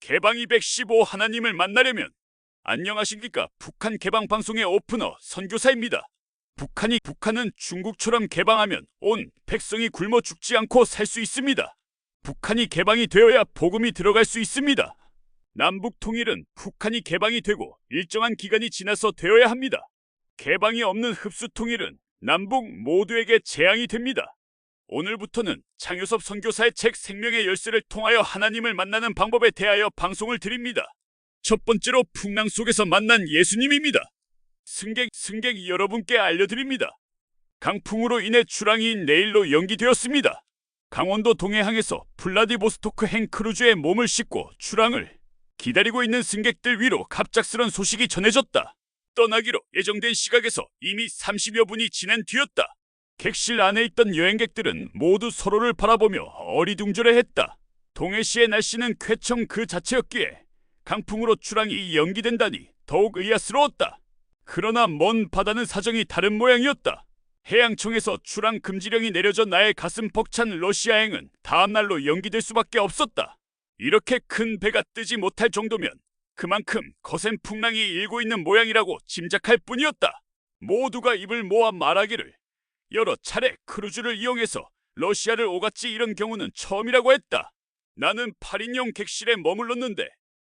개방 215 하나님을 만나려면. 안녕하십니까. 북한 개방 방송의 오프너 선교사입니다. 북한은 중국처럼 개방하면 온 백성이 굶어 죽지 않고 살 수 있습니다. 북한이 개방이 되어야 복음이 들어갈 수 있습니다. 남북 통일은 북한이 개방이 되고 일정한 기간이 지나서 되어야 합니다. 개방이 없는 흡수 통일은 남북 모두에게 재앙이 됩니다. 오늘부터는 장효섭 선교사의 책 생명의 열쇠를 통하여 하나님을 만나는 방법에 대하여 방송을 드립니다. 첫 번째로 풍랑 속에서 만난 예수님입니다. 승객 여러분께 알려드립니다. 강풍으로 인해 출항이 내일로 연기되었습니다. 강원도 동해항에서 플라디보스토크행 크루즈에 몸을 싣고 출항을 기다리고 있는 승객들 위로 갑작스런 소식이 전해졌다. 떠나기로 예정된 시각에서 이미 30여 분이 지난 뒤였다. 객실 안에 있던 여행객들은 모두 서로를 바라보며 어리둥절해했다. 동해시의 날씨는 쾌청 그 자체였기에 강풍으로 출항이 연기된다니 더욱 의아스러웠다. 그러나 먼 바다는 사정이 다른 모양이었다. 해양청에서 출항 금지령이 내려져 나의 가슴 벅찬 러시아행은 다음날로 연기될 수밖에 없었다. 이렇게 큰 배가 뜨지 못할 정도면 그만큼 거센 풍랑이 일고 있는 모양이라고 짐작할 뿐이었다. 모두가 입을 모아 말하기를 여러 차례 크루즈를 이용해서 러시아를 오갔지 이런 경우는 처음이라고 했다. 나는 8인용 객실에 머물렀는데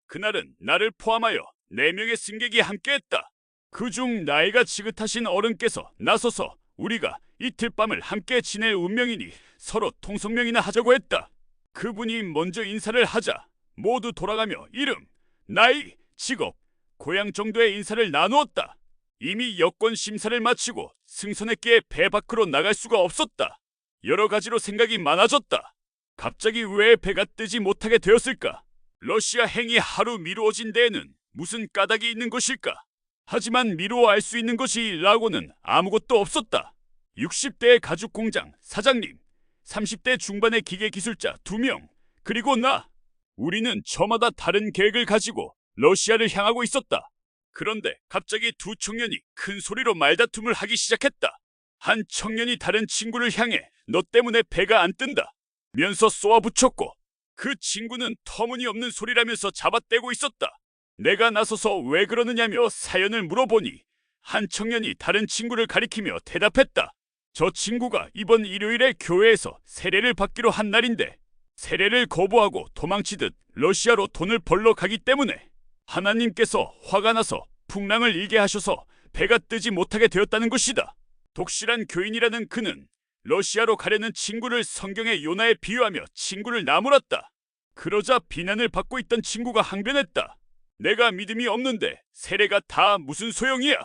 그날은 나를 포함하여 4명의 승객이 함께했다. 그중 나이가 지긋하신 어른께서 나서서 우리가 이틀 밤을 함께 지낼 운명이니 서로 통성명이나 하자고 했다. 그분이 먼저 인사를 하자 모두 돌아가며 이름, 나이, 직업, 고향 정도의 인사를 나누었다. 이미 여권 심사를 마치고 승선했기에 배 밖으로 나갈 수가 없었다. 여러 가지로 생각이 많아졌다. 갑자기 왜 배가 뜨지 못하게 되었을까? 러시아 행이 하루 미루어진 데에는 무슨 까닭이 있는 것일까? 하지만 미루어 알 수 있는 것이라고는 아무것도 없었다. 60대의 가죽공장 사장님, 30대 중반의 기계기술자 2명, 그리고 나. 우리는 저마다 다른 계획을 가지고 러시아를 향하고 있었다. 그런데 갑자기 두 청년이 큰 소리로 말다툼을 하기 시작했다. 한 청년이 다른 친구를 향해 너 때문에 배가 안 뜬다 면서 쏘아붙였고 그 친구는 터무니없는 소리라면서 잡아떼고 있었다. 내가 나서서 왜 그러느냐며 사연을 물어보니 한 청년이 다른 친구를 가리키며 대답했다. 저 친구가 이번 일요일에 교회에서 세례를 받기로 한 날인데 세례를 거부하고 도망치듯 러시아로 돈을 벌러 가기 때문에 하나님께서 화가 나서 풍랑을 일게 하셔서 배가 뜨지 못하게 되었다는 것이다. 독실한 교인이라는 그는 러시아로 가려는 친구를 성경의 요나에 비유하며 친구를 나무랐다. 그러자 비난을 받고 있던 친구가 항변했다. 내가 믿음이 없는데 세례가 다 무슨 소용이야?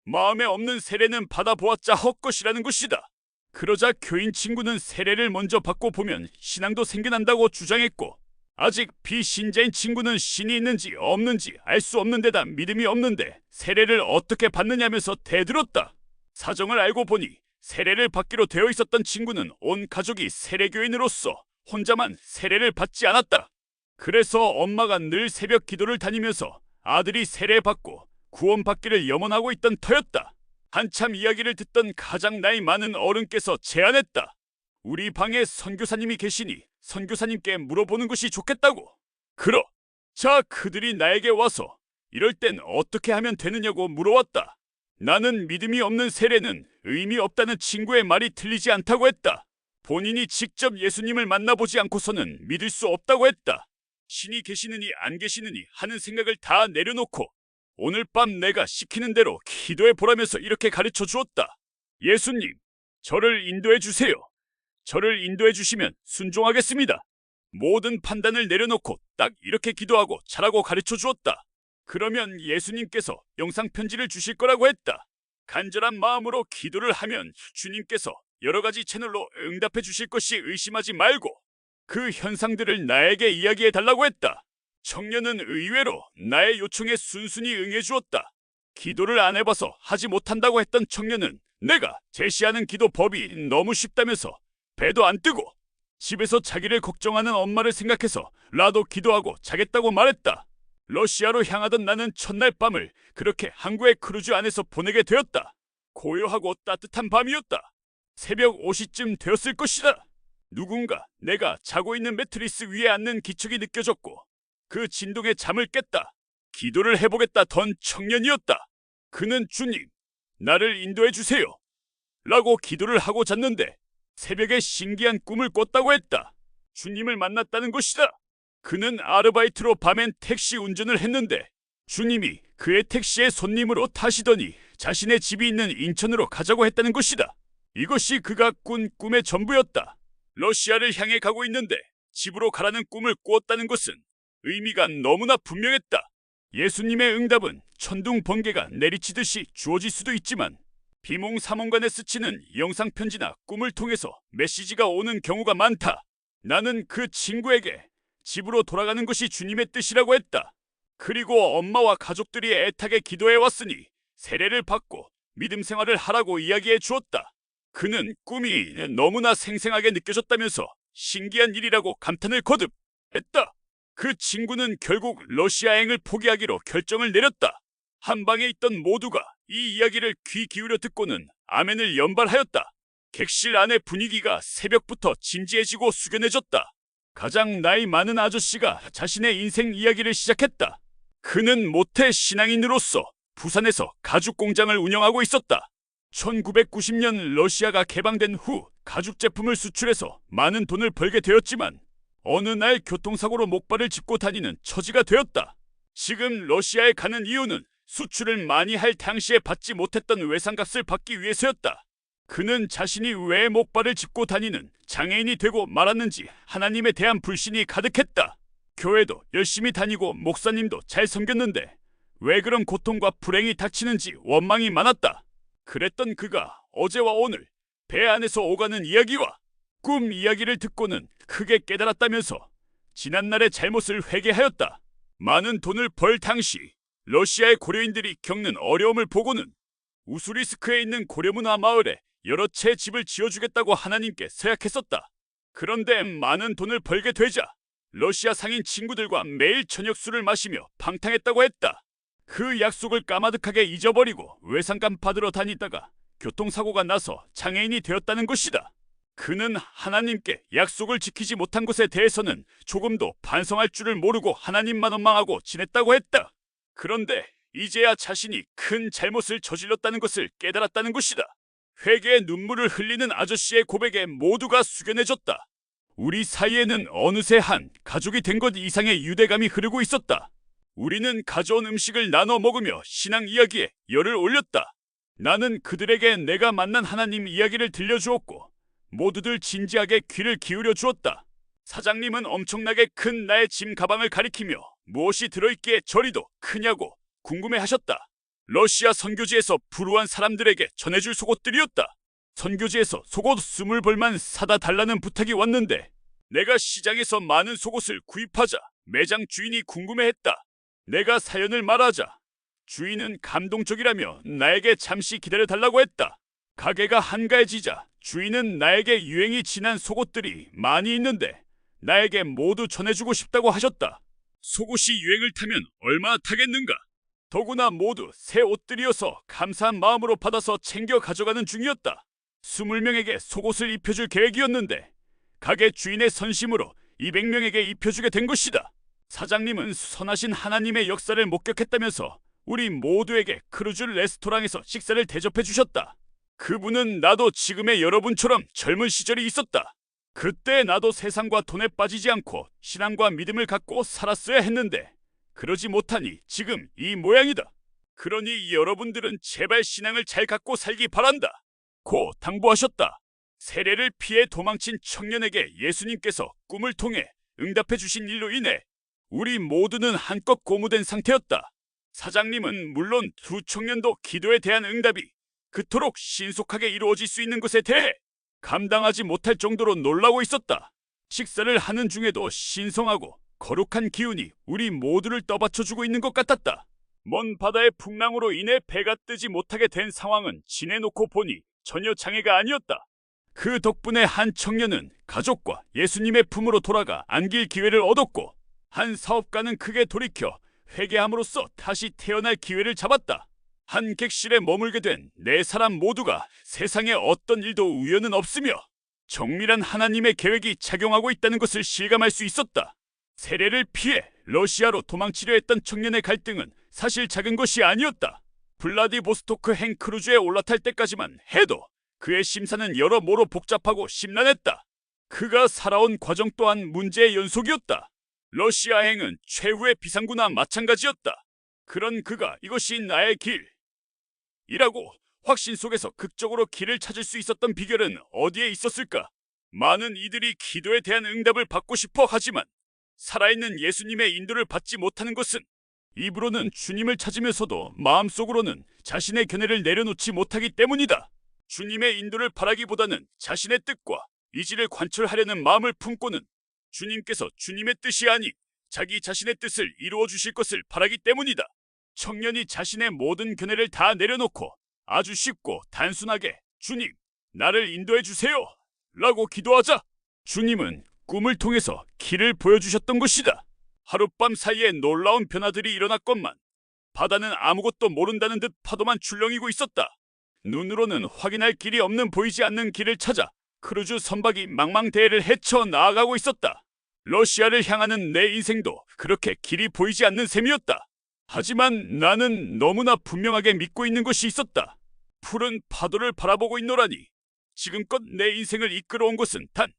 마음에 없는 세례는 받아보았자 헛것이라는 것이다. 그러자 교인 친구는 세례를 먼저 받고 보면 신앙도 생겨난다고 주장했고 아직 비신자인 친구는 신이 있는지 없는지 알 수 없는 데다 믿음이 없는데 세례를 어떻게 받느냐면서 대들었다. 사정을 알고 보니 세례를 받기로 되어 있었던 친구는 온 가족이 세례교인으로서 혼자만 세례를 받지 않았다. 그래서 엄마가 늘 새벽 기도를 다니면서 아들이 세례받고 구원받기를 염원하고 있던 터였다. 한참 이야기를 듣던 가장 나이 많은 어른께서 제안했다. 우리 방에 선교사님이 계시니 선교사님께 물어보는 것이 좋겠다고. 자, 그들이 나에게 와서 이럴 땐 어떻게 하면 되느냐고 물어왔다. 나는 믿음이 없는 세례는 의미 없다는 친구의 말이 틀리지 않다고 했다. 본인이 직접 예수님을 만나보지 않고서는 믿을 수 없다고 했다. 신이 계시느니 안 계시느니 하는 생각을 다 내려놓고 오늘 밤 내가 시키는 대로 기도해 보라면서 이렇게 가르쳐 주었다. 예수님, 저를 인도해 주세요. 저를 인도해 주시면 순종하겠습니다. 모든 판단을 내려놓고 딱 이렇게 기도하고 잘하고 가르쳐 주었다. 그러면 예수님께서 영상 편지를 주실 거라고 했다. 간절한 마음으로 기도를 하면 주님께서 여러 가지 채널로 응답해 주실 것이 의심하지 말고 그 현상들을 나에게 이야기해 달라고 했다. 청년은 의외로 나의 요청에 순순히 응해 주었다. 기도를 안 해봐서 하지 못한다고 했던 청년은 내가 제시하는 기도 법이 너무 쉽다면서 배도 안 뜨고 집에서 자기를 걱정하는 엄마를 생각해서 라도 기도하고 자겠다고 말했다. 러시아로 향하던 나는 첫날 밤을 그렇게 항구의 크루즈 안에서 보내게 되었다. 고요하고 따뜻한 밤이었다. 새벽 5시쯤 되었을 것이다. 누군가 내가 자고 있는 매트리스 위에 앉는 기척이 느껴졌고 그 진동에 잠을 깼다. 기도를 해보겠다던 청년이었다. 그는 주님, 나를 인도해 주세요. 라고 기도를 하고 잤는데 새벽에 신기한 꿈을 꿨다고 했다. 주님을 만났다는 것이다. 그는 아르바이트로 밤엔 택시 운전을 했는데 주님이 그의 택시에 손님으로 타시더니 자신의 집이 있는 인천으로 가자고 했다는 것이다. 이것이 그가 꾼 꿈의 전부였다. 러시아를 향해 가고 있는데 집으로 가라는 꿈을 꾸었다는 것은 의미가 너무나 분명했다. 예수님의 응답은 천둥 번개가 내리치듯이 주어질 수도 있지만 비몽사몽간에 스치는 영상편지나 꿈을 통해서 메시지가 오는 경우가 많다. 나는 그 친구에게 집으로 돌아가는 것이 주님의 뜻이라고 했다. 그리고 엄마와 가족들이 애타게 기도해 왔으니 세례를 받고 믿음 생활을 하라고 이야기해 주었다. 그는 꿈이 너무나 생생하게 느껴졌다면서 신기한 일이라고 감탄을 거듭했다. 그 친구는 결국 러시아행을 포기하기로 결정을 내렸다. 한방에 있던 모두가 이 이야기를 귀 기울여 듣고는 아멘을 연발하였다. 객실 안의 분위기가 새벽부터 진지해지고 숙연해졌다. 가장 나이 많은 아저씨가 자신의 인생 이야기를 시작했다. 그는 모태 신앙인으로서 부산에서 가죽 공장을 운영하고 있었다. 1990년 러시아가 개방된 후 가죽 제품을 수출해서 많은 돈을 벌게 되었지만 어느 날 교통사고로 목발을 짚고 다니는 처지가 되었다. 지금 러시아에 가는 이유는 수출을 많이 할 당시에 받지 못했던 외상값을 받기 위해서였다. 그는 자신이 왜 목발을 짚고 다니는 장애인이 되고 말았는지 하나님에 대한 불신이 가득했다. 교회도 열심히 다니고 목사님도 잘 섬겼는데 왜 그런 고통과 불행이 닥치는지 원망이 많았다. 그랬던 그가 어제와 오늘 배 안에서 오가는 이야기와 꿈 이야기를 듣고는 크게 깨달았다면서 지난날의 잘못을 회개하였다. 많은 돈을 벌 당시 러시아의 고려인들이 겪는 어려움을 보고는 우수리스크에 있는 고려문화 마을에 여러 채 집을 지어주겠다고 하나님께 서약했었다. 그런데 많은 돈을 벌게 되자 러시아 상인 친구들과 매일 저녁 술을 마시며 방탕했다고 했다. 그 약속을 까마득하게 잊어버리고 외상값 받으러 다니다가 교통사고가 나서 장애인이 되었다는 것이다. 그는 하나님께 약속을 지키지 못한 것에 대해서는 조금도 반성할 줄을 모르고 하나님만 원망하고 지냈다고 했다. 그런데 이제야 자신이 큰 잘못을 저질렀다는 것을 깨달았다는 것이다. 회개의 눈물을 흘리는 아저씨의 고백에 모두가 숙연해졌다. 우리 사이에는 어느새 한 가족이 된 것 이상의 유대감이 흐르고 있었다. 우리는 가져온 음식을 나눠 먹으며 신앙 이야기에 열을 올렸다. 나는 그들에게 내가 만난 하나님 이야기를 들려주었고 모두들 진지하게 귀를 기울여 주었다. 사장님은 엄청나게 큰 나의 짐 가방을 가리키며 무엇이 들어있기에 저리도 크냐고 궁금해하셨다. 러시아 선교지에서 불우한 사람들에게 전해줄 속옷들이었다. 선교지에서 속옷 20벌만 사다 달라는 부탁이 왔는데 내가 시장에서 많은 속옷을 구입하자 매장 주인이 궁금해했다. 내가 사연을 말하자 주인은 감동적이라며 나에게 잠시 기다려달라고 했다. 가게가 한가해지자 주인은 나에게 유행이 지난 속옷들이 많이 있는데 나에게 모두 전해주고 싶다고 하셨다. 속옷이 유행을 타면 얼마나 타겠는가? 더구나 모두 새 옷들이어서 감사한 마음으로 받아서 챙겨 가져가는 중이었다. 20명에게 속옷을 입혀줄 계획이었는데 가게 주인의 선심으로 200명에게 입혀주게 된 것이다. 사장님은 선하신 하나님의 역사를 목격했다면서 우리 모두에게 크루즈 레스토랑에서 식사를 대접해 주셨다. 그분은 나도 지금의 여러분처럼 젊은 시절이 있었다. 그때 나도 세상과 돈에 빠지지 않고 신앙과 믿음을 갖고 살았어야 했는데 그러지 못하니 지금 이 모양이다. 그러니 여러분들은 제발 신앙을 잘 갖고 살기 바란다. 고 당부하셨다. 세례를 피해 도망친 청년에게 예수님께서 꿈을 통해 응답해 주신 일로 인해 우리 모두는 한껏 고무된 상태였다. 사장님은 물론 두 청년도 기도에 대한 응답이 그토록 신속하게 이루어질 수 있는 것에 대해 감당하지 못할 정도로 놀라고 있었다. 식사를 하는 중에도 신성하고 거룩한 기운이 우리 모두를 떠받쳐주고 있는 것 같았다. 먼 바다의 풍랑으로 인해 배가 뜨지 못하게 된 상황은 지내놓고 보니 전혀 장애가 아니었다. 그 덕분에 한 청년은 가족과 예수님의 품으로 돌아가 안길 기회를 얻었고 한 사업가는 크게 돌이켜 회개함으로써 다시 태어날 기회를 잡았다. 한 객실에 머물게 된 네 사람 모두가 세상에 어떤 일도 우연은 없으며 정밀한 하나님의 계획이 작용하고 있다는 것을 실감할 수 있었다. 세례를 피해 러시아로 도망치려 했던 청년의 갈등은 사실 작은 것이 아니었다. 블라디보스토크 행 크루즈에 올라탈 때까지만 해도 그의 심사는 여러모로 복잡하고 심란했다. 그가 살아온 과정 또한 문제의 연속이었다. 러시아행은 최후의 비상구나 마찬가지였다. 그런 그가 이것이 나의 길이라고 확신 속에서 극적으로 길을 찾을 수 있었던 비결은 어디에 있었을까? 많은 이들이 기도에 대한 응답을 받고 싶어 하지만 살아있는 예수님의 인도를 받지 못하는 것은 입으로는 주님을 찾으면서도 마음속으로는 자신의 견해를 내려놓지 못하기 때문이다. 주님의 인도를 바라기보다는 자신의 뜻과 이지를 관철하려는 마음을 품고는 주님께서 주님의 뜻이 아닌 자기 자신의 뜻을 이루어 주실 것을 바라기 때문이다. 청년이 자신의 모든 견해를 다 내려놓고 아주 쉽고 단순하게 주님, 나를 인도해 주세요 라고 기도하자 주님은 꿈을 통해서 길을 보여주셨던 것이다. 하룻밤 사이에 놀라운 변화들이 일어났건만 바다는 아무것도 모른다는 듯 파도만 출렁이고 있었다. 눈으로는 확인할 길이 없는 보이지 않는 길을 찾아 크루즈 선박이 망망대해를 헤쳐 나아가고 있었다. 러시아를 향하는 내 인생도 그렇게 길이 보이지 않는 셈이었다. 하지만 나는 너무나 분명하게 믿고 있는 것이 있었다. 푸른 파도를 바라보고 있노라니 지금껏 내 인생을 이끌어온 것은 단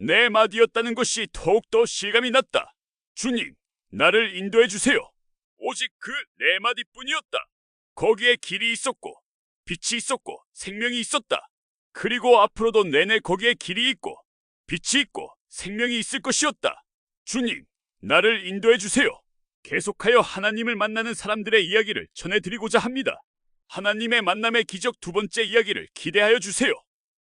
네 마디였다는 것이 더욱더 실감이 났다. 주님, 나를 인도해 주세요. 오직 그 네 마디뿐이었다. 거기에 길이 있었고 빛이 있었고 생명이 있었다. 그리고 앞으로도 내내 거기에 길이 있고 빛이 있고 생명이 있을 것이었다. 주님, 나를 인도해 주세요. 계속하여 하나님을 만나는 사람들의 이야기를 전해드리고자 합니다. 하나님의 만남의 기적 두 번째 이야기를 기대하여 주세요.